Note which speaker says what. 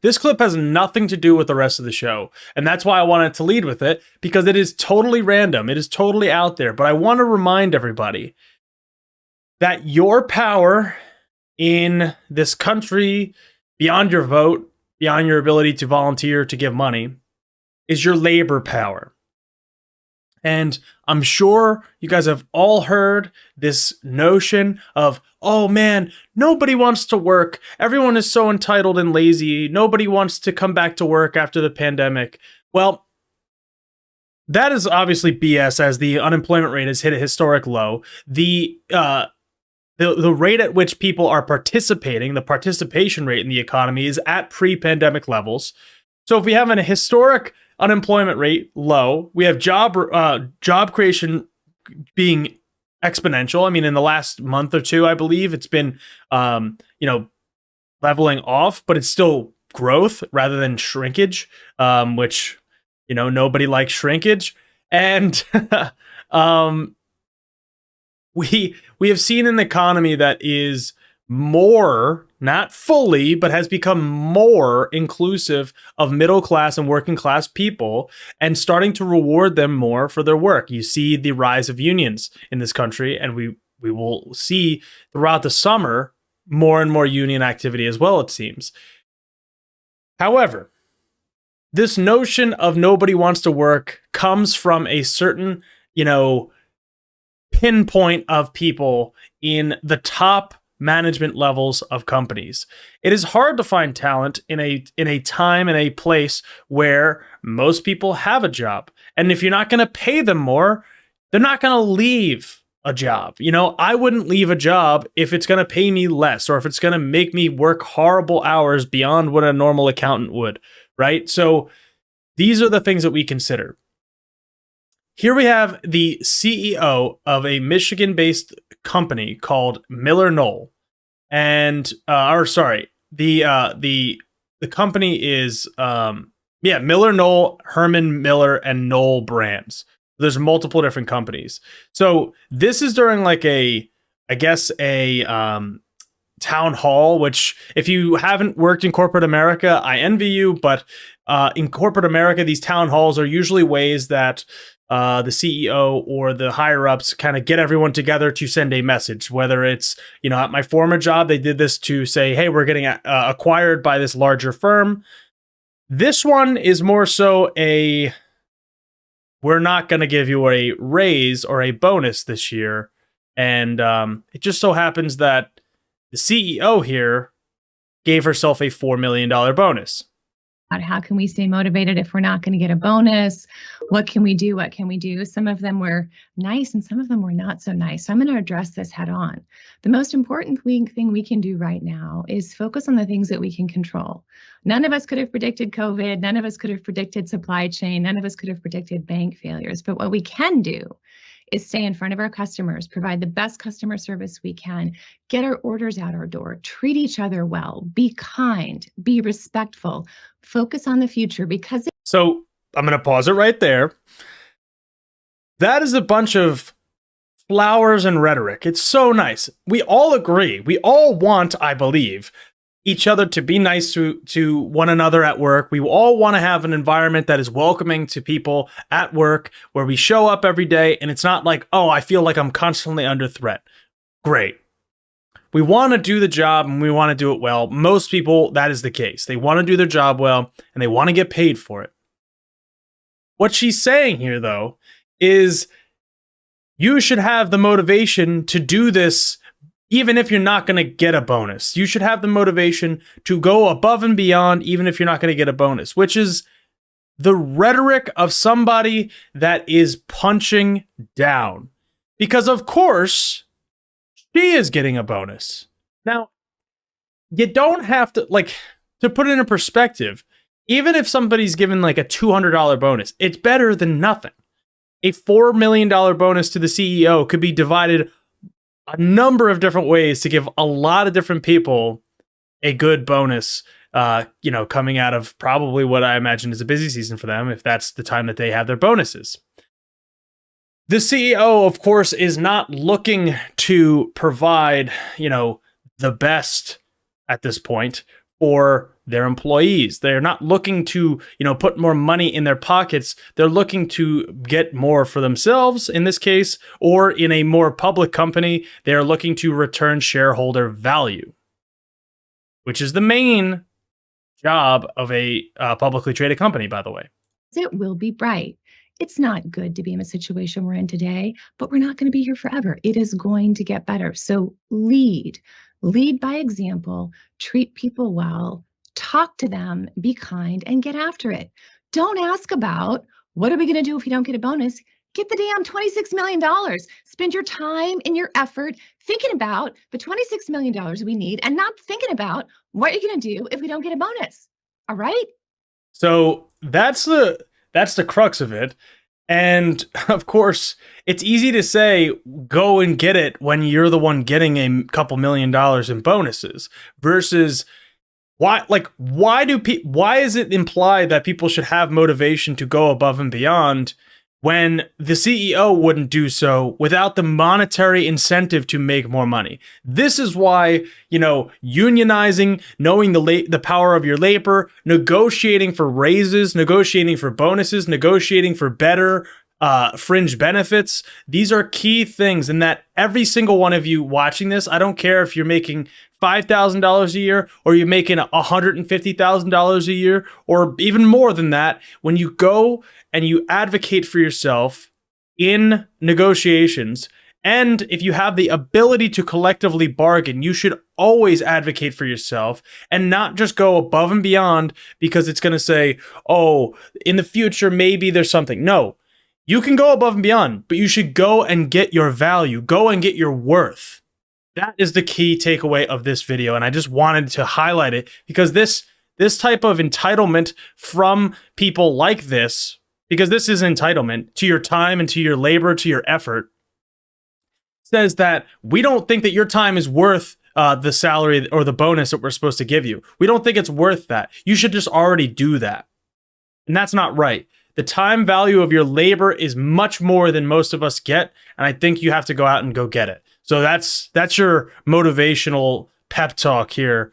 Speaker 1: This clip has nothing to do with the rest of the show, and that's why I wanted to lead with it, because it is totally random. It is totally out there, but I want to remind everybody that your power in this country, beyond your vote, beyond your ability to volunteer to give money, is your labor power. And I'm sure you guys have all heard this notion of, oh man, nobody wants to work. Everyone is so entitled and lazy. Nobody wants to come back to work after the pandemic. Well, that is obviously BS, as the unemployment rate has hit a historic low. The rate at which people are participating, the participation rate in the economy, is at pre-pandemic levels. So if we have a historic unemployment rate low, we have job creation being exponential. I mean, in the last month or two, I believe it's been leveling off, but it's still growth rather than shrinkage, which nobody likes shrinkage. And we have seen an economy that is more, not fully, but has become more inclusive of middle class and working class people, and starting to reward them more for their work. You see the rise of unions in this country, and we will see throughout the summer more and more union activity as well, it seems. However, this notion of nobody wants to work comes from a certain, pinpoint of people in the top management levels of companies. It is hard to find talent in a time and a place where most people have a job. And if you're not going to pay them more, they're not going to leave a job. I wouldn't leave a job if it's going to pay me less, or if it's going to make me work horrible hours beyond what a normal accountant would, right? So these are the things that we consider. Here we have the CEO of a Michigan-based company called MillerKnoll, and the company is MillerKnoll, Herman Miller, and Knoll Brands. There's multiple different companies. So this is during a town hall, which, if you haven't worked in corporate America, I envy you, but in corporate America, these town halls are usually ways that the CEO or the higher ups kind of get everyone together to send a message. Whether it's, at my former job, they did this to say, hey, we're getting acquired by this larger firm. This one is more so we're not going to give you a raise or a bonus this year. And it just so happens that the CEO here gave herself a $4 million bonus.
Speaker 2: How can we stay motivated if we're not going to get a bonus? What can we do? What can we do? Some of them were nice and some of them were not so nice. So I'm going to address this head on. The most important thing we can do right now is focus on the things that we can control. None of us could have predicted COVID. None of us could have predicted supply chain. None of us could have predicted bank failures. But what we can do is stay in front of our customers, provide the best customer service we can, get our orders out our door, treat each other well, be kind, be respectful, focus on the future.
Speaker 1: So I'm going to pause it right there. That is a bunch of flowers and rhetoric. It's so nice. We all agree. We all want, I believe, each other to be nice to one another at work. We all want to have an environment that is welcoming to people at work, where we show up every day and it's not like, oh, I feel like I'm constantly under threat. Great. We want to do the job and we want to do it well. Most people, that is the case. They want to do their job well and they want to get paid for it. What she's saying here, though, is you should have the motivation to do this even if you're not going to get a bonus. You should have the motivation to go above and beyond even if you're not going to get a bonus, which is the rhetoric of somebody that is punching down. Because, of course, she is getting a bonus. Now, you don't have to, to put it in perspective, even if somebody's given a $200 bonus, it's better than nothing. A $4 million bonus to the CEO could be divided a number of different ways to give a lot of different people a good bonus, coming out of probably what I imagine is a busy season for them, if that's the time that they have their bonuses. The CEO, of course, is not looking to provide, the best at this point for their employees. They're not looking to, put more money in their pockets. They're looking to get more for themselves in this case, or in a more public company, they're looking to return shareholder value, which is the main job of a publicly traded company, by the way.
Speaker 2: It will be bright. It's not good to be in a situation we're in today, but we're not going to be here forever. It is going to get better. So lead by example, treat people well, talk to them, be kind, and get after it. Don't ask about what are we going to do if you don't get a bonus. Get the damn $26 million. Spend your time and your effort thinking about the $26 million we need and not thinking about what you're going to do if we don't get a bonus. All right?
Speaker 1: So that's the crux of it. And of course, it's easy to say, go and get it when you're the one getting a couple $1 million in bonuses versus why is it implied that people should have motivation to go above and beyond when the CEO wouldn't do so without the monetary incentive to make more money? This is why, unionizing, knowing the power of your labor, negotiating for raises, negotiating for bonuses, negotiating for better fringe benefits. These are key things, and that every single one of you watching this, I don't care if you're making $5,000 a year or you're making $150,000 a year or even more than that, when you go and you advocate for yourself in negotiations, and if you have the ability to collectively bargain, you should always advocate for yourself and not just go above and beyond because it's going to say, oh, in the future, maybe there's something. No, you can go above and beyond, but you should go and get your value, go and get your worth. That is the key takeaway of this video. And I just wanted to highlight it because this type of entitlement from people like this, because this is entitlement to your time and to your labor, to your effort, says that we don't think that your time is worth the salary or the bonus that we're supposed to give you. We don't think it's worth that. You should just already do that. And that's not right. The time value of your labor is much more than most of us get. And I think you have to go out and go get it. So that's your motivational pep talk here